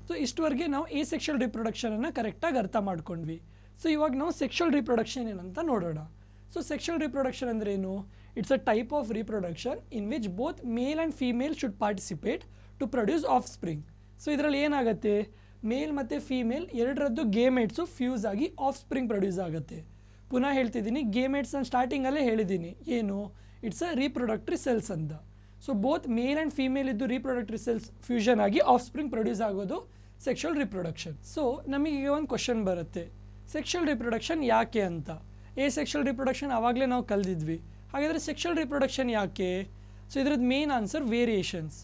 So ಇಷ್ಟವರೆಗೆ ನಾವು A sexual ರಿಪ್ರೊಡಕ್ಷನನ್ನು ಕರೆಕ್ಟಾಗಿ ಅರ್ಥ ಮಾಡ್ಕೊಂಡ್ವಿ. ಸೊ ಇವಾಗ ನಾವು ಸೆಕ್ಷುವಲ್ ರಿಪ್ರೊಡಕ್ಷನ್ ಏನಂತ ನೋಡೋಣ. ಸೊ ಸೆಕ್ಷುವಲ್ ರಿಪ್ರೊಡಕ್ಷನ್ ಅಂದರೆ ಏನು? It's a type of reproduction in which both male and female should participate to produce offspring. So ಇದರಲ್ಲಿ ಏನಾಗುತ್ತೆ, ಮೇಲ್ ಮತ್ತು ಫೀಮೇಲ್ ಎರಡರದ್ದು ಗೇಮೆಟ್ಸು ಫ್ಯೂಸ್ ಆಗಿ ಆಫ್ ಸ್ಪ್ರಿಂಗ್ ಪ್ರೊಡ್ಯೂಸ್ ಆಗುತ್ತೆ. ಪುನಃ ಹೇಳ್ತಿದ್ದೀನಿ, ಗೇಮೆಟ್ಸ್ ನಾನು ಸ್ಟಾರ್ಟಿಂಗಲ್ಲೇ ಹೇಳಿದ್ದೀನಿ ಏನು, ಇಟ್ಸ್ ಅ ರೀಪ್ರೊಡಕ್ಟ್ರಿ ಸೆಲ್ಸ್ ಅಂತ. So both male and female ಇದ್ದು ರೀಪ್ರೊಡಕ್ಟ್ರಿ ಸೆಲ್ಸ್ ಫ್ಯೂಷನ್ ಆಗಿ ಆಫ್ ಸ್ಪ್ರಿಂಗ್ ಪ್ರೊಡ್ಯೂಸ್ ಆಗೋದು ಸೆಕ್ಷುವಲ್ ರಿಪ್ರೊಡಕ್ಷನ್. ಸೊ ನಮಗೆ ಒಂದು ಕ್ವಶನ್ ಬರುತ್ತೆ, ಸೆಕ್ಷುವಲ್ ರಿಪ್ರೊಡಕ್ಷನ್ ಯಾಕೆ ಅಂತ. ಎ ಸೆಕ್ಷುವಲ್ ರಿಪ್ರೊಡಕ್ಷನ್ ಆವಾಗಲೇ ನಾವು ಕಲ್ದಿದ್ವಿ, ಹಾಗಾದರೆ ಸೆಕ್ಷುವಲ್ ರಿಪ್ರೊಡಕ್ಷನ್ ಯಾಕೆ? ಸೊ ಇದ್ರದ್ದು ಮೇನ್ ಆನ್ಸರ್ ವೇರಿಯೇಷನ್ಸ್.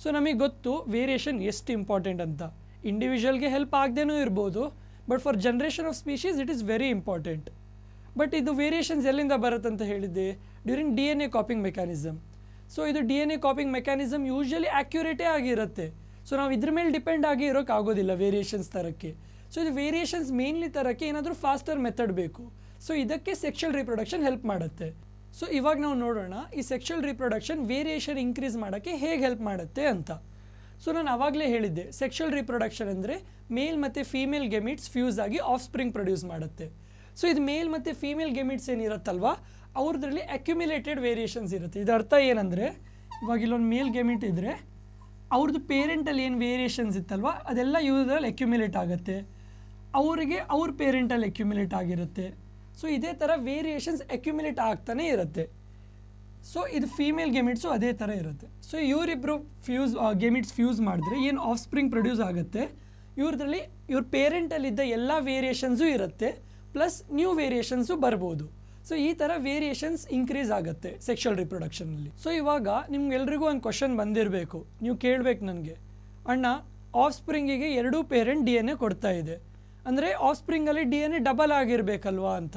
ಸೊ ನಮಗೆ ಗೊತ್ತು ವೇರಿಯೇಷನ್ ಎಷ್ಟು ಇಂಪಾರ್ಟೆಂಟ್ ಅಂತ. ಇಂಡಿವಿಜುವಲ್ಗೆ ಹೆಲ್ಪ್ ಆಗದೇನೂ ಇರ್ಬೋದು, but for generation of species it is very important. But ಇದು ವೇರಿಯೇಷನ್ಸ್ ಎಲ್ಲಿಂದ ಬರುತ್ತಂತ ಹೇಳಿದ್ದೆ, during D N A copying mechanism. So ಇದು D N A copying mechanism usually ಆ್ಯಕ್ಯುರೇಟೇ ಆಗಿರುತ್ತೆ. ಸೊ ನಾವು ಇದ್ರ ಮೇಲೆ ಡಿಪೆಂಡ್ ಆಗಿ ಇರೋಕ್ಕಾಗೋದಿಲ್ಲ ವೇರಿಯೇಷನ್ಸ್ ತರೋಕ್ಕೆ. ಸೊ ಇದು ವೇರಿಯೇಷನ್ಸ್ ಮೇನ್ಲಿ ತರೋಕ್ಕೆ ಏನಾದರೂ ಫಾಸ್ಟರ್ ಮೆಥಡ್ ಬೇಕು. ಸೊ ಇದಕ್ಕೆ ಸೆಕ್ಷುವಲ್ ರಿಪ್ರೊಡಕ್ಷನ್ ಹೆಲ್ಪ್ ಮಾಡುತ್ತೆ. ಸೊ ಇವಾಗ ನಾವು ನೋಡೋಣ ಈ ಸೆಕ್ಷುವಲ್ ರಿಪ್ರೊಡಕ್ಷನ್ ವೇರಿಯೇಷನ್ ಇನ್ಕ್ರೀಸ್ ಮಾಡೋಕ್ಕೆ ಹೇಗೆ ಹೆಲ್ಪ್ ಮಾಡುತ್ತೆ ಅಂತ. ಸೊ ನಾನು ಆವಾಗಲೇ ಹೇಳಿದ್ದೆ, ಸೆಕ್ಷುವಲ್ ರಿಪ್ರೊಡಕ್ಷನ್ ಅಂದರೆ ಮೇಲ್ ಮತ್ತು ಫೀಮೇಲ್ ಗೆಮಿಟ್ಸ್ ಫ್ಯೂಸ್ ಆಗಿ ಆಫ್ ಸ್ಪ್ರಿಂಗ್ ಪ್ರೊಡ್ಯೂಸ್ ಮಾಡುತ್ತೆ. ಸೊ ಇದು ಮೇಲ್ ಮತ್ತು ಫೀಮೇಲ್ ಗೆಮಿಟ್ಸ್ ಏನಿರುತ್ತಲ್ವ ಅವ್ರದ್ರಲ್ಲಿ ಅಕ್ಯುಮಿಲೇಟೆಡ್ ವೇರಿಯೇಷನ್ಸ್ ಇರುತ್ತೆ. ಇದರ ಅರ್ಥ ಏನಂದರೆ, ಇವಾಗ ಇಲ್ಲೊಂದು ಮೇಲ್ ಗೆಮಿಟ್ ಇದ್ದರೆ ಅವ್ರದ್ದು ಪೇರೆಂಟಲ್ಲಿ ಏನು ವೇರಿಯೇಷನ್ಸ್ ಇತ್ತಲ್ವ ಅದೆಲ್ಲ ಇವ್ರಲ್ಲಿ ಅಕ್ಯುಮಿಲೇಟ್ ಆಗುತ್ತೆ, ಅವರಿಗೆ ಅವ್ರ ಪೇರೆಂಟಲ್ಲಿ ಅಕ್ಯುಮಿಲೇಟ್ ಆಗಿರುತ್ತೆ. ಸೊ ಇದೇ ಥರ ವೇರಿಯೇಷನ್ಸ್ ಅಕ್ಯುಮಿಲೇಟ್ ಆಗ್ತಾನೆ ಇರುತ್ತೆ. ಸೊ ಇದು ಫೀಮೇಲ್ ಗೆಮಿಟ್ಸು ಅದೇ ಥರ ಇರುತ್ತೆ. ಸೊ ಇವರಿಬ್ಬರು ಗೆಮಿಟ್ಸ್ ಫ್ಯೂಸ್ ಮಾಡಿದ್ರೆ ಏನು ಆಫ್ ಸ್ಪ್ರಿಂಗ್ ಪ್ರೊಡ್ಯೂಸ್ ಆಗುತ್ತೆ, ಇವ್ರದ್ರಲ್ಲಿ ಇವ್ರ ಪೇರೆಂಟಲ್ಲಿದ್ದ ಎಲ್ಲ ವೇರಿಯೇಷನ್ಸು ಇರುತ್ತೆ, ಪ್ಲಸ್ ನ್ಯೂ ವೇರಿಯೇಷನ್ಸು ಬರ್ಬೋದು. ಸೊ ಈ ಥರ ವೇರಿಯೇಷನ್ಸ್ ಇನ್ಕ್ರೀಸ್ ಆಗುತ್ತೆ ಸೆಕ್ಷುವಲ್ ರಿಪ್ರೊಡಕ್ಷನಲ್ಲಿ. ಸೊ ಇವಾಗ ನಿಮ್ಗೆಲ್ರಿಗೂ ಒಂದು ಕ್ವಶನ್ ಬಂದಿರಬೇಕು, ನೀವು ಕೇಳಬೇಕು ನನಗೆ, ಅಣ್ಣ ಆಫ್ ಸ್ಪ್ರಿಂಗಿಗೆ ಎರಡೂ ಪೇರೆಂಟ್ ಡಿ ಎನ್ ಎ ಕೊಡ್ತಾ ಇದೆ, ಅಂದರೆ ಆಫ್ ಸ್ಪ್ರಿಂಗಲ್ಲಿ ಡಿ ಎನ್ ಎ ಡಬಲ್ ಆಗಿರಬೇಕಲ್ವಾ ಅಂತ.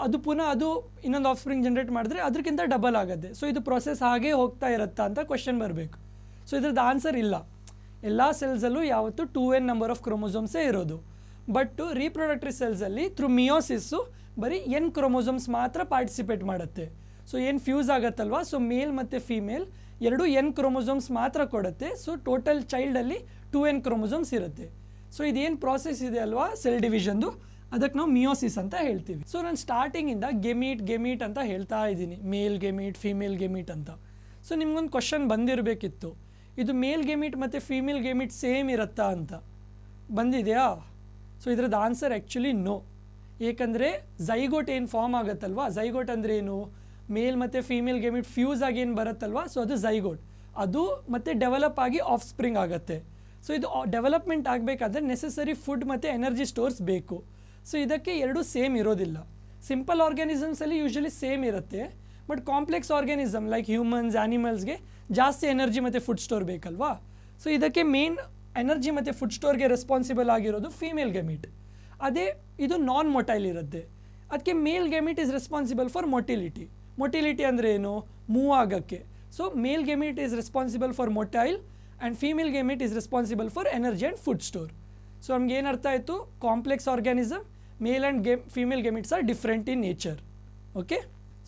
ಅದು ಪುನಃ ಅದು ಇನ್ನೊಂದು ಆಫ್ ಸ್ಪ್ರಿಂಗ್ ಜನ್ರೇಟ್ ಮಾಡಿದ್ರೆ ಅದಕ್ಕಿಂತ ಡಬಲ್ ಆಗುತ್ತೆ. ಸೊ ಇದು ಪ್ರೊಸೆಸ್ ಹಾಗೇ ಹೋಗ್ತಾ ಇರುತ್ತಾ ಅಂತ ಕ್ವಶನ್ ಬರಬೇಕು. ಸೊ ಇದ್ರದ್ದು ಆನ್ಸರ್ ಇಲ್ಲ. ಎಲ್ಲ ಸೆಲ್ಸಲ್ಲೂ ಯಾವತ್ತೂ 2n ನಂಬರ್ ಆಫ್ ಕ್ರೋಮೋಸೋಮ್ಸೇ ಇರೋದು. ಬಟ್ ರೀಪ್ರೊಡಕ್ಟ್ರಿ ಸೆಲ್ಸಲ್ಲಿ ಥ್ರೂ ಮಿಯೋಸಿಸ್ಸು ಬರೀ n ಕ್ರೋಮೋಸೋಮ್ಸ್ ಮಾತ್ರ ಪಾರ್ಟಿಸಿಪೇಟ್ ಮಾಡುತ್ತೆ. ಸೊ ಏನು ಫ್ಯೂಸ್ ಆಗುತ್ತಲ್ವ, ಸೊ ಮೇಲ್ ಮತ್ತು ಫೀಮೇಲ್ ಎರಡೂ n ಕ್ರೋಮೋಸೋಮ್ಸ್ ಮಾತ್ರ ಕೊಡುತ್ತೆ. ಸೊ ಟೋಟಲ್ ಚೈಲ್ಡಲ್ಲಿ 2n ಕ್ರೋಮೋಸೋಮ್ಸ್ ಇರುತ್ತೆ. ಸೊ ಇದೇನು ಪ್ರಾಸೆಸ್ ಇದೆ ಅಲ್ವಾ ಸೆಲ್ ಡಿವಿಷನ್ದು, ಅದಕ್ಕೆ ನಾವು ಮಿಯೋಸಿಸ್ ಅಂತ ಹೇಳ್ತೀವಿ. ಸೊ ನಾನು ಸ್ಟಾರ್ಟಿಂಗಿಂದ ಗೆಮೀಟ್ ಅಂತ ಹೇಳ್ತಾ ಇದ್ದೀನಿ, ಮೇಲ್ ಗೆಮೀಟ್ ಫೀಮೇಲ್ ಗೆಮೀಟ್ ಅಂತ. ಸೊ ನಿಮ್ಗೊಂದು ಕ್ವಶನ್ ಬಂದಿರಬೇಕಿತ್ತು, ಇದು ಮೇಲ್ ಗೆಮೀಟ್ ಮತ್ತು ಫೀಮೇಲ್ ಗೆಮೀಟ್ ಸೇಮ್ ಇರುತ್ತಾ ಅಂತ. ಬಂದಿದೆಯಾ? ಸೊ ಇದ್ರದ್ದು ಆನ್ಸರ್ ಆ್ಯಕ್ಚುಲಿ ನೋ. ಏಕೆಂದರೆ ಝೈಗೋಟ್ ಏನು ಫಾರ್ಮ್ ಆಗುತ್ತಲ್ವ, ಝೈಗೋಟ್ ಅಂದರೆ ಏನು, ಮೇಲ್ ಮತ್ತು ಫೀಮೇಲ್ ಗೆಮಿಟ್ ಫ್ಯೂಸ್ ಆಗಿ ಏನು ಬರುತ್ತಲ್ವ, ಸೊ ಅದು ಝೈಗೋಟ್. ಅದು ಮತ್ತೆ ಡೆವಲಪ್ ಆಗಿ ಆಫ್ ಸ್ಪ್ರಿಂಗ್ ಆಗುತ್ತೆ. ಸೊ ಇದು ಡೆವಲಪ್ಮೆಂಟ್ ಆಗಬೇಕಾದ್ರೆ ನೆಸೆಸರಿ ಫುಡ್ ಮತ್ತು ಎನರ್ಜಿ ಸ್ಟೋರ್ಸ್ ಬೇಕು. ಸೊ ಇದಕ್ಕೆ ಎರಡೂ ಸೇಮ್ ಇರೋದಿಲ್ಲ. ಸಿಂಪಲ್ ಆರ್ಗ್ಯಾನಿಸಮ್ಸಲ್ಲಿ ಯೂಶ್ವಲಿ ಸೇಮ್ ಇರುತ್ತೆ, but complex organism like humans, ಆ್ಯನಿಮಲ್ಸ್ಗೆ ಜಾಸ್ತಿ ಎನರ್ಜಿ ಮತ್ತು ಫುಡ್ ಸ್ಟೋರ್ ಬೇಕಲ್ವಾ. ಸೊ ಇದಕ್ಕೆ ಮೇನ್ ಎನರ್ಜಿ ಮತ್ತು ಫುಡ್ ಸ್ಟೋರ್ಗೆ ರೆಸ್ಪಾನ್ಸಿಬಲ್ ಆಗಿರೋದು ಫೀಮೇಲ್ ಗೆಮಿಟ್. ಅದೇ ಇದು ನಾನ್ ಮೊಟೈಲ್ ಇರುತ್ತೆ, ಅದಕ್ಕೆ male gamete is responsible for motility. Motility ಅಂದರೆ ಏನು, ಮೂವ್ ಆಗೋಕ್ಕೆ. So male ಗೆಮಿಟ್ is responsible for motile and female gamete is responsible for energy and food store. So ನಮ್ಗೆ ಏನು ಅರ್ಥ ಆಯಿತು, complex organism, male and female gametes are different in nature. Okay,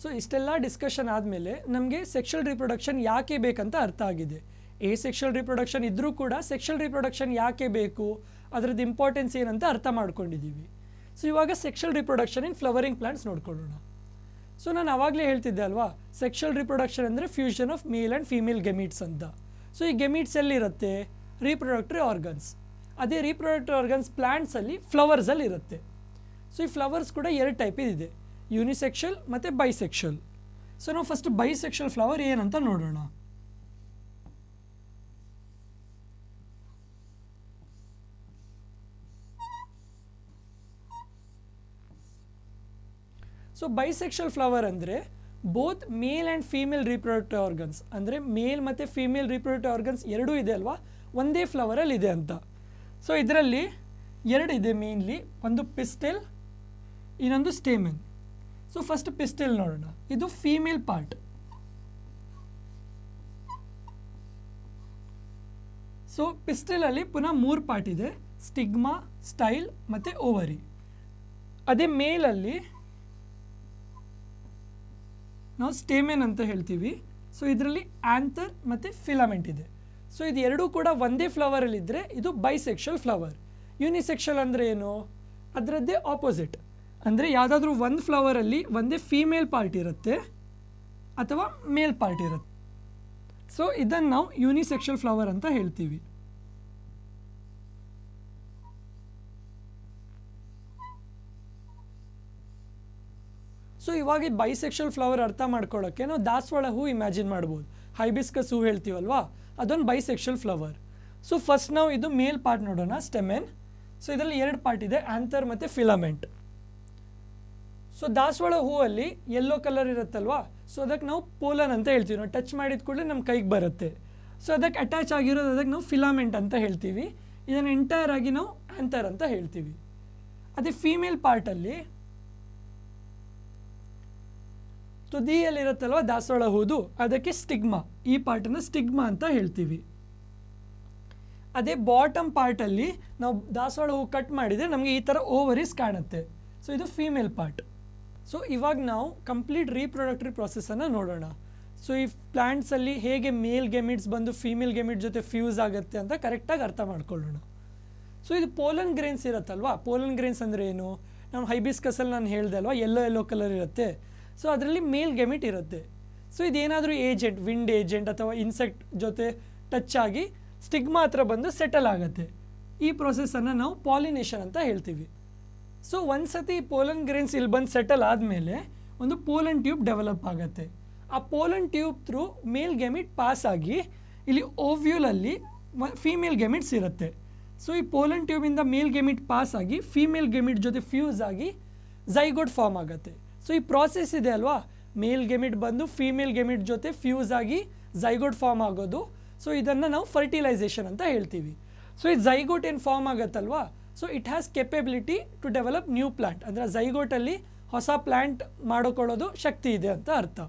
so ಇಷ್ಟೆಲ್ಲ discussion ಆದಮೇಲೆ ನಮಗೆ sexual reproduction ಯಾಕೆ ಬೇಕಂತ ಅರ್ಥ ಆಗಿದೆ. ಎ ಸೆಕ್ಷುವಲ್ ರಿಪ್ರೊಡಕ್ಷನ್ ಇದ್ದರೂ ಕೂಡ ಸೆಕ್ಷುವಲ್ ರಿಪ್ರೊಡಕ್ಷನ್ ಯಾಕೆ ಬೇಕು, ಅದರದ್ದು ಇಂಪಾರ್ಟೆನ್ಸ್ ಏನಂತ ಅರ್ಥ ಮಾಡ್ಕೊಂಡಿದ್ದೀವಿ. ಸೊ ಇವಾಗ sexual reproduction in flowering plants ನೋಡ್ಕೊಳ್ಳೋಣ. ಸೊ ನಾನು ಆವಾಗಲೇ ಹೇಳ್ತಿದ್ದೆ ಅಲ್ವಾ, ಸೆಕ್ಷುವಲ್ ರಿಪ್ರೊಡಕ್ಷನ್ ಅಂದರೆ fusion of male and female gametes ಅಂತ. ಸೊ ಈ ಗೆಮಿಟ್ಸ್ ಎಲ್ಲಿರುತ್ತೆ, ರೀಪ್ರೊಡಕ್ಟರಿ ಆರ್ಗನ್ಸ್. ಅದೇ ರೀಪ್ರೊಡಕ್ಟರಿ ಆರ್ಗನ್ಸ್ ಪ್ಲಾಂಟ್ಸಲ್ಲಿ ಫ್ಲವರ್ಸಲ್ಲಿ ಇರುತ್ತೆ. ಸೊ ಈ ಫ್ಲವರ್ಸ್ ಕೂಡ ಎರಡು ಟೈಪ್ ಇದೆ, ಯೂನಿಸೆಕ್ಷುವಲ್ ಮತ್ತು ಬೈಸೆಕ್ಷುವಲ್. ಸೊ ನಾವು ಫಸ್ಟ್ ಬೈಸೆಕ್ಷುವಲ್ ಫ್ಲವರ್ ಏನಂತ ನೋಡೋಣ. ಸೊ ಬೈಸೆಕ್ಷುವಲ್ ಫ್ಲವರ್ ಅಂದರೆ both male and female reproductive organs, ಅಂದರೆ ಮೇಲ್ ಮತ್ತು ಫೀಮೇಲ್ ರೀಪ್ರೊಡಕ್ಟಿವ್ ಆರ್ಗನ್ಸ್ ಎರಡೂ ಇದೆ ಅಲ್ವಾ, ಒಂದೇ ಫ್ಲವರಲ್ಲಿ ಇದೆ ಅಂತ. ಸೊ ಇದರಲ್ಲಿ ಎರಡು ಇದೆ ಮೇನ್ಲಿ, ಒಂದು ಪಿಸ್ಟೆಲ್, ಇನ್ನೊಂದು ಸ್ಟೇಮೆನ್. ಸೊ ಫಸ್ಟ್ ಪಿಸ್ಟೆಲ್ ನೋಡೋಣ, ಇದು ಫೀಮೇಲ್ ಪಾರ್ಟ್. ಸೊ ಪಿಸ್ಟೆಲಲ್ಲಿ ಪುನಃ 3 ಪಾರ್ಟ್ ಇದೆ, ಸ್ಟಿಗ್ಮಾ, ಸ್ಟೈಲ್ ಮತ್ತು ಓವರಿ. ಅದೇ ಮೇಲಲ್ಲಿ ನಾವು ಸ್ಟೇಮೆನ್ ಅಂತ ಹೇಳ್ತೀವಿ. ಸೊ ಇದರಲ್ಲಿ ಆಂಥರ್ ಮತ್ತು ಫಿಲಮೆಂಟ್ ಇದೆ. ಸೊ ಇದು ಎರಡೂ ಕೂಡ ಒಂದೇ ಫ್ಲವರಲ್ಲಿದ್ದರೆ ಇದು ಬೈಸೆಕ್ಷುವಲ್ ಫ್ಲವರ್. ಯೂನಿಸೆಕ್ಷುವಲ್ ಅಂದರೆ ಏನು? ಅದರದ್ದೇ ಆಪೋಸಿಟ್. ಅಂದರೆ ಯಾವುದಾದ್ರೂ ಒಂದು ಫ್ಲವರಲ್ಲಿ ಒಂದೇ ಫೀಮೇಲ್ ಪಾರ್ಟ್ ಇರುತ್ತೆ ಅಥವಾ ಮೇಲ್ ಪಾರ್ಟ್ ಇರುತ್ತೆ. ಸೊ ಇದನ್ನು ನಾವು ಯೂನಿಸೆಕ್ಷುವಲ್ ಫ್ಲವರ್ ಅಂತ ಹೇಳ್ತೀವಿ. ಸೊ ಇವಾಗ ಈ ಬೈಸೆಕ್ಷುವಲ್ ಫ್ಲವರ್ ಅರ್ಥ ಮಾಡ್ಕೊಳ್ಳೋಕ್ಕೆ ನಾವು ದಾಸವಾಳ ಹೂ ಇಮ್ಯಾಜಿನ್ ಮಾಡ್ಬೋದು. ಹೈಬಿಸ್ಕಸ್ ಹೂ ಹೇಳ್ತೀವಲ್ವಾ, ಅದೊಂದು ಬೈಸೆಕ್ಷುವಲ್ ಫ್ಲವರ್. ಸೊ ಫಸ್ಟ್ ನಾವು ಇದು ಮೇಲ್ ಪಾರ್ಟ್ ನೋಡೋಣ, ಸ್ಟೆಮೆನ್. ಸೊ ಇದರಲ್ಲಿ ಎರಡು ಪಾರ್ಟ್ ಇದೆ, ಆಂಥರ್ ಮತ್ತು ಫಿಲಮೆಂಟ್. ಸೊ ದಾಸವಾಳ ಹೂವಲ್ಲಿ ಯೆಲ್ಲೋ ಕಲರ್ ಇರುತ್ತಲ್ವಾ, ಸೊ ಅದಕ್ಕೆ ನಾವು ಪೋಲನ್ ಅಂತ ಹೇಳ್ತೀವಿ. ನಾವು ಟಚ್ ಮಾಡಿದ ಕೂಡಲೇ ನಮ್ಮ ಕೈಗೆ ಬರುತ್ತೆ. ಸೊ ಅದಕ್ಕೆ ಅಟ್ಯಾಚ್ ಆಗಿರೋದು ಅದಕ್ಕೆ ನಾವು ಫಿಲಾಮೆಂಟ್ ಅಂತ ಹೇಳ್ತೀವಿ. ಇದನ್ನು ಎಂಟೈರ್ ಆಗಿ ನಾವು ಆಂಥರ್ ಅಂತ ಹೇಳ್ತೀವಿ. ಅದೇ ಫೀಮೇಲ್ ಪಾರ್ಟಲ್ಲಿ ತುದಿಯಲ್ಲಿರುತ್ತಲ್ವ ದಾಸವಾಳ ಹೂದು, ಅದಕ್ಕೆ ಸ್ಟಿಗ್ಮಾ, ಈ ಪಾರ್ಟನ್ನು ಸ್ಟಿಗ್ಮಾ ಅಂತ ಹೇಳ್ತೀವಿ. ಅದೇ ಬಾಟಮ್ ಪಾರ್ಟಲ್ಲಿ ನಾವು ದಾಸವಾಳ ಹೂ ಕಟ್ ಮಾಡಿದರೆ ನಮಗೆ ಈ ಥರ ಓವರೀಸ್ ಕಾಣುತ್ತೆ. ಸೊ ಇದು ಫೀಮೇಲ್ ಪಾರ್ಟ್. ಸೊ ಇವಾಗ ನಾವು ಕಂಪ್ಲೀಟ್ ರೀಪ್ರೊಡಕ್ಟರಿ ಪ್ರಾಸೆಸನ್ನು ನೋಡೋಣ. ಸೊ ಈ ಪ್ಲ್ಯಾಂಟ್ಸಲ್ಲಿ ಹೇಗೆ ಮೇಲ್ ಗೆಮಿಟ್ಸ್ ಬಂದು ಫೀಮೇಲ್ ಗೆಮಿಟ್ ಜೊತೆ ಫ್ಯೂಸ್ ಆಗುತ್ತೆ ಅಂತ ಕರೆಕ್ಟಾಗಿ ಅರ್ಥ ಮಾಡ್ಕೊಳ್ಳೋಣ. ಸೊ ಇದು ಪೋಲನ್ ಗ್ರೇನ್ಸ್ ಇರುತ್ತಲ್ವಾ. ಪೋಲನ್ ಗ್ರೇನ್ಸ್ ಅಂದರೆ ಏನು? ನಾವು ಹೈಬಿಸ್ಕಸಲ್ಲಿ ನಾನು ಹೇಳಿದೆ ಅಲ್ವಾ, ಯೆಲ್ಲೋ ಕಲರ್ ಇರುತ್ತೆ. ಸೊ ಅದರಲ್ಲಿ ಮೇಲ್ ಗೆಮಿಟ್ ಇರುತ್ತೆ. ಸೊ ಇದೇನಾದರೂ ಏಜೆಂಟ್, ವಿಂಡ್ ಏಜೆಂಟ್ ಅಥವಾ ಇನ್ಸೆಕ್ಟ್ ಜೊತೆ ಟಚ್ ಆಗಿ ಸ್ಟಿಗ್ಮಾ ಹತ್ರ ಬಂದು ಸೆಟಲ್ ಆಗುತ್ತೆ. ಈ ಪ್ರೊಸೆಸನ್ನು ನಾವು ಪಾಲಿನೇಷನ್ ಅಂತ ಹೇಳ್ತೀವಿ. ಸೊ ಒಂದು ಸತಿ ಪೋಲನ್ ಗ್ರೇನ್ಸ್ ಇಲ್ಲಿ ಬಂದು ಸೆಟಲ್ ಆದಮೇಲೆ ಒಂದು ಪೋಲನ್ ಟ್ಯೂಬ್ ಡೆವಲಪ್ ಆಗುತ್ತೆ. ಆ ಪೋಲನ್ ಟ್ಯೂಬ್ ಥ್ರೂ ಮೇಲ್ ಗೆಮಿಟ್ ಪಾಸ್ ಆಗಿ ಇಲ್ಲಿ ಓವ್ಯೂಲಲ್ಲಿ ಫೀಮೇಲ್ ಗೆಮಿಟ್ಸ್ ಇರುತ್ತೆ. ಸೊ ಈ ಪೋಲನ್ ಟ್ಯೂಬಿಂದ ಮೇಲ್ ಗೆಮಿಟ್ ಪಾಸ್ ಆಗಿ ಫೀಮೇಲ್ ಗೆಮಿಟ್ ಜೊತೆ ಫ್ಯೂಸ್ ಆಗಿ ಝೈಗೋಟ್ ಫಾರ್ಮ್ ಆಗುತ್ತೆ. ಸೊ ಈ ಪ್ರಾಸೆಸ್ ಇದೆ ಅಲ್ವಾ, ಮೇಲ್ ಗೆಮಿಟ್ ಬಂದು ಫೀಮೇಲ್ ಗೆಮಿಟ್ ಜೊತೆ ಫ್ಯೂಸ್ ಆಗಿ ಝೈಗೋಟ್ ಫಾರ್ಮ್ ಆಗೋದು. ಸೊ ಇದನ್ನು ನಾವು ಫರ್ಟಿಲೈಸೇಷನ್ ಅಂತ ಹೇಳ್ತೀವಿ. ಸೊ ಈ ಝೈಗೋಟ್ ಏನು ಫಾರ್ಮ್ ಆಗುತ್ತಲ್ವಾ, so it has capability to develop new plant. ಅಂದರೆ ಝೈಗೋಟಲ್ಲಿ ಹೊಸ ಪ್ಲ್ಯಾಂಟ್ ಮಾಡೋಕೊಳ್ಳೋದು ಶಕ್ತಿ ಇದೆ ಅಂತ ಅರ್ಥ.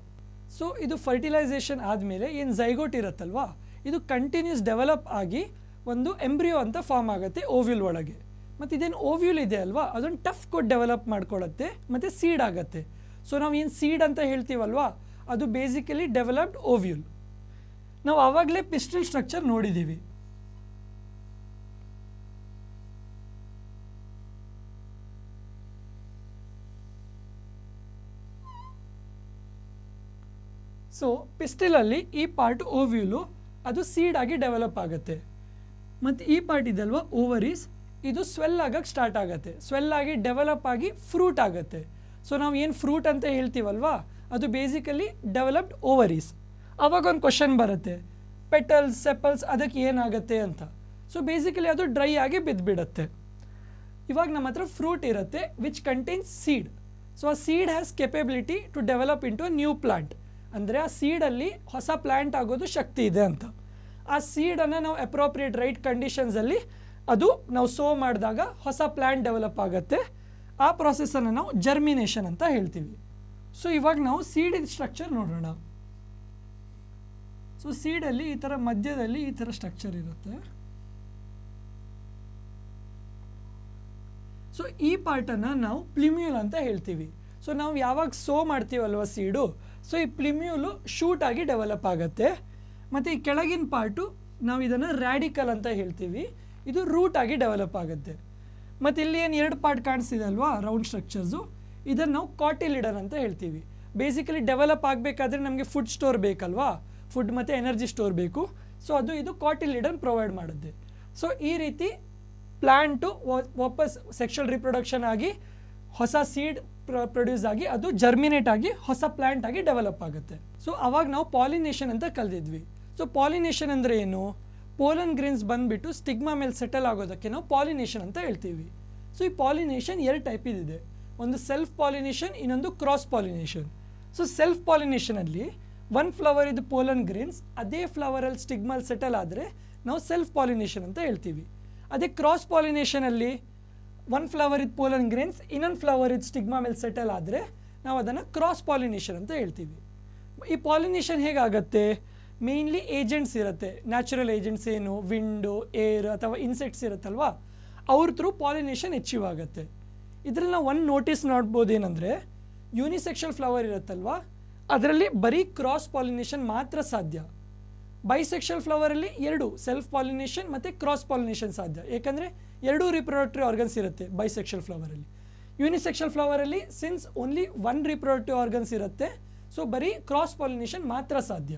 ಸೊ ಇದು ಫರ್ಟಿಲೈಸೇಷನ್ ಆದಮೇಲೆ ಏನು ಝೈಗೋಟ್ ಇರುತ್ತಲ್ವಾ, ಇದು ಕಂಟಿನ್ಯೂಸ್ ಡೆವಲಪ್ ಆಗಿ ಒಂದು ಎಂಬ್ರಿಯೋ ಅಂತ ಫಾರ್ಮ್ ಆಗುತ್ತೆ ಓವ್ಯೂಲ್ ಒಳಗೆ. ಮತ್ತು ಇದೇನು ಓವ್ಯೂಲ್ ಇದೆ ಅಲ್ವಾ, ಅದೊಂದು ಟಫ್ ಕೋಟ್ ಡೆವಲಪ್ ಮಾಡ್ಕೊಳ್ಳುತ್ತೆ ಮತ್ತು ಸೀಡ್ ಆಗುತ್ತೆ. ಸೊ ನಾವು ಏನು ಸೀಡ್ ಅಂತ ಹೇಳ್ತೀವಲ್ವಾ, ಅದು ಬೇಸಿಕಲಿ ಡೆವಲಪ್ಡ್ ಓವ್ಯೂಲ್. ನಾವು ಆವಾಗಲೇ ಪಿಸ್ಟಲ್ ಸ್ಟ್ರಕ್ಚರ್ ನೋಡಿದ್ದೀವಿ. ಸೊ ಪಿಸ್ಟಿಲಲ್ಲಿ ಈ ಪಾರ್ಟ್ ಓವ್ಯೂಲು, ಅದು ಸೀಡ್ ಆಗಿ ಡೆವಲಪ್ ಆಗುತ್ತೆ. ಮತ್ತು ಈ ಪಾರ್ಟ್ ಇದಲ್ವಾ ಓವರೀಸ್, ಇದು ಸ್ವೆಲ್ ಆಗಕ್ಕೆ ಸ್ಟಾರ್ಟ್ ಆಗುತ್ತೆ. ಸ್ವೆಲ್ ಆಗಿ ಡೆವಲಪ್ ಆಗಿ ಫ್ರೂಟ್ ಆಗುತ್ತೆ. ಸೊ ನಾವು ಏನು ಫ್ರೂಟ್ ಅಂತ ಹೇಳ್ತೀವಲ್ವಾ, ಅದು ಬೇಸಿಕಲಿ ಡೆವಲಪ್ಡ್ ಓವರೀಸ್. ಆವಾಗ ಒಂದು ಕ್ವಶನ್ ಬರುತ್ತೆ, ಪೆಟಲ್ಸ್ ಸೆಪಲ್ಸ್ ಅದಕ್ಕೆ ಏನಾಗುತ್ತೆ ಅಂತ. ಸೊ ಬೇಸಿಕಲಿ ಅದು ಡ್ರೈ ಆಗಿ ಬಿದ್ದುಬಿಡುತ್ತೆ. ಇವಾಗ ನಮ್ಮ ಹತ್ರ ಫ್ರೂಟ್ ಇರುತ್ತೆ ವಿಚ್ ಕಂಟೈನ್ಸ್ ಸೀಡ್. ಸೊ ಆ seed has capability to develop into a new plant. ಅಂದರೆ ಆ ಸೀಡಲ್ಲಿ ಹೊಸ ಪ್ಲ್ಯಾಂಟ್ ಆಗೋದು ಶಕ್ತಿ ಇದೆ ಅಂತ. ಆ ಸೀಡನ್ನು ನಾವು ಅಪ್ರೋಪ್ರಿಯೇಟ್ ರೈಟ್ ಕಂಡೀಷನ್ಸಲ್ಲಿ ಅದು ನಾವು ಸೋ ಮಾಡಿದಾಗ ಹೊಸ ಪ್ಲ್ಯಾಂಟ್ ಡೆವಲಪ್ ಆಗುತ್ತೆ. ಆ ಪ್ರಾಸೆಸನ್ನು ನಾವು ಜರ್ಮಿನೇಷನ್ ಅಂತ ಹೇಳ್ತೀವಿ. ಸೊ ಇವಾಗ ನಾವು ಸೀಡಿನ ಸ್ಟ್ರಕ್ಚರ್ ನೋಡೋಣ. ಸೊ ಸೀಡಲ್ಲಿ ಈ ಥರ ಮಧ್ಯದಲ್ಲಿ ಈ ಥರ ಸ್ಟ್ರಕ್ಚರ್ ಇರುತ್ತೆ. ಸೊ ಈ ಪಾರ್ಟನ್ನು ನಾವು ಪ್ಲಿಮ್ಯೂಲ್ ಅಂತ ಹೇಳ್ತೀವಿ. ಸೊ ನಾವು ಯಾವಾಗ ಸೋ ಮಾಡ್ತೀವಲ್ವ ಸೀಡು, ಸೊ ಈ ಪ್ಲಿಮ್ಯೂಲು ಶೂಟ್ ಆಗಿ ಡೆವಲಪ್ ಆಗುತ್ತೆ. ಮತ್ತು ಈ ಕೆಳಗಿನ ಪಾರ್ಟು ನಾವು ಇದನ್ನು ರ್ಯಾಡಿಕಲ್ ಅಂತ ಹೇಳ್ತೀವಿ, ಇದು ರೂಟ್ ಆಗಿ ಡೆವಲಪ್ ಆಗುತ್ತೆ. ಮತ್ತು ಇಲ್ಲಿ ಏನು ಎರಡು ಪಾರ್ಟ್ ಕಾಣಿಸ್ತಿದೆ ಅಲ್ವಾ ರೌಂಡ್ ಸ್ಟ್ರಕ್ಚರ್ಸು, ಇದನ್ನು ನಾವು ಕಾಟಿಲಿಡನ್ ಅಂತ ಹೇಳ್ತೀವಿ. ಬೇಸಿಕಲಿ ಡೆವಲಪ್ ಆಗಬೇಕಾದ್ರೆ ನಮಗೆ ಫುಡ್ ಸ್ಟೋರ್ ಬೇಕಲ್ವಾ, ಫುಡ್ ಮತ್ತು ಎನರ್ಜಿ ಸ್ಟೋರ್ ಬೇಕು. ಸೊ ಅದು ಇದು ಕಾಟಿಲಿಡನ್ ಪ್ರೊವೈಡ್ ಮಾಡುತ್ತೆ. ಸೊ ಈ ರೀತಿ ಪ್ಲ್ಯಾಂಟು ವಾಪಸ್ ಸೆಕ್ಷುವಲ್ ರಿಪ್ರೊಡಕ್ಷನ್ ಆಗಿ ಹೊಸ ಸೀಡ್ ಪ್ರೊಡ್ಯೂಸ್ ಆಗಿ ಅದು ಜರ್ಮಿನೇಟ್ ಆಗಿ ಹೊಸ ಪ್ಲ್ಯಾಂಟ್ ಆಗಿ ಡೆವಲಪ್ ಆಗುತ್ತೆ. ಸೊ ಅವಾಗ ನಾವು ಪಾಲಿನೇಷನ್ ಅಂತ ಕಲ್ತಿದ್ವಿ. ಸೊ ಪಾಲಿನೇಷನ್ ಅಂದರೆ ಏನು? ಪೋಲನ್ ಗ್ರೇನ್ಸ್ ಬಂದುಬಿಟ್ಟು ಸ್ಟಿಗ್ಮಾ ಮೇಲೆ ಸೆಟಲ್ ಆಗೋದಕ್ಕೆ ನಾವು ಪಾಲಿನೇಷನ್ ಅಂತ ಹೇಳ್ತೀವಿ. ಸೊ ಈ ಪಾಲಿನೇಷನ್ ಎರಡು ಟೈಪ್ ಇದೆ, ಒಂದು ಸೆಲ್ಫ್ ಪಾಲಿನೇಷನ್, ಇನ್ನೊಂದು ಕ್ರಾಸ್ ಪಾಲಿನೇಷನ್. ಸೊ ಸೆಲ್ಫ್ ಪಾಲಿನೇಷನಲ್ಲಿ ಒಂದು ಫ್ಲವರ್ ಇದು ಪೋಲನ್ ಗ್ರೇನ್ಸ್, ಅದೇ ಫ್ಲವರಲ್ಲಿ ಸ್ಟಿಗ್ಮಲ್ ಸೆಟಲ್ ಆದರೆ ನಾವು ಸೆಲ್ಫ್ ಪಾಲಿನೇಷನ್ ಅಂತ ಹೇಳ್ತೀವಿ. ಅದೇ ಕ್ರಾಸ್ ಪಾಲಿನೇಷನಲ್ಲಿ ಒಂದು ಫ್ಲವರ್ ಇದು ಪೋಲನ್ ಗ್ರೇನ್ಸ್, ಇನ್ನೊಂದು ಫ್ಲವರ್ ಇದು ಸ್ಟಿಗ್ಮಾ ಮೇಲೆ ಸೆಟಲ್ ಆದರೆ ನಾವು ಅದನ್ನು ಕ್ರಾಸ್ ಪಾಲಿನೇಷನ್ ಅಂತ ಹೇಳ್ತೀವಿ. ಈ ಪಾಲಿನೇಷನ್ ಹೇಗಾಗತ್ತೆ? ಮೇಯ್ನ್ಲಿ ಏಜೆಂಟ್ಸ್ ಇರುತ್ತೆ, ನ್ಯಾಚುರಲ್ ಏಜೆಂಟ್ಸ್ ಏನು ವಿಂಡು, ಏರ್ ಅಥವಾ ಇನ್ಸೆಕ್ಟ್ಸ್ ಇರುತ್ತಲ್ವ, ಅವ್ರ ಥ್ರೂ ಪಾಲಿನೇಷನ್ ಅಚೀವ್ ಆಗುತ್ತೆ. ಇದರಲ್ಲಿ ನಾವು ಒಂದು ನೋಟಿಸ್ ನೋಡ್ಬೋದು ಏನಂದರೆ, ಯೂನಿಸೆಕ್ಷುವಲ್ ಫ್ಲವರ್ ಇರುತ್ತಲ್ವ ಅದರಲ್ಲಿ ಬರೀ ಕ್ರಾಸ್ ಪಾಲಿನೇಷನ್ ಮಾತ್ರ ಸಾಧ್ಯ. ಬೈಸೆಕ್ಷುವಲ್ ಫ್ಲವರಲ್ಲಿ ಎರಡು ಸೆಲ್ಫ್ ಪಾಲಿನೇಷನ್ ಮತ್ತು ಕ್ರಾಸ್ ಪಾಲಿನೇಷನ್ ಸಾಧ್ಯ, ಏಕೆಂದರೆ ಎರಡೂ ರಿಪ್ರೊಡಕ್ಟಿವ್ ಆರ್ಗನ್ಸ್ ಇರುತ್ತೆ ಬೈಸೆಕ್ಷುವಲ್ ಫ್ಲವರಲ್ಲಿ. ಯೂನಿಸೆಕ್ಷುವಲ್ ಫ್ಲವರಲ್ಲಿ since only one reproductive organs ಇರುತ್ತೆ, ಸೊ ಬರೀ ಕ್ರಾಸ್ ಪಾಲಿನೇಷನ್ ಮಾತ್ರ ಸಾಧ್ಯ.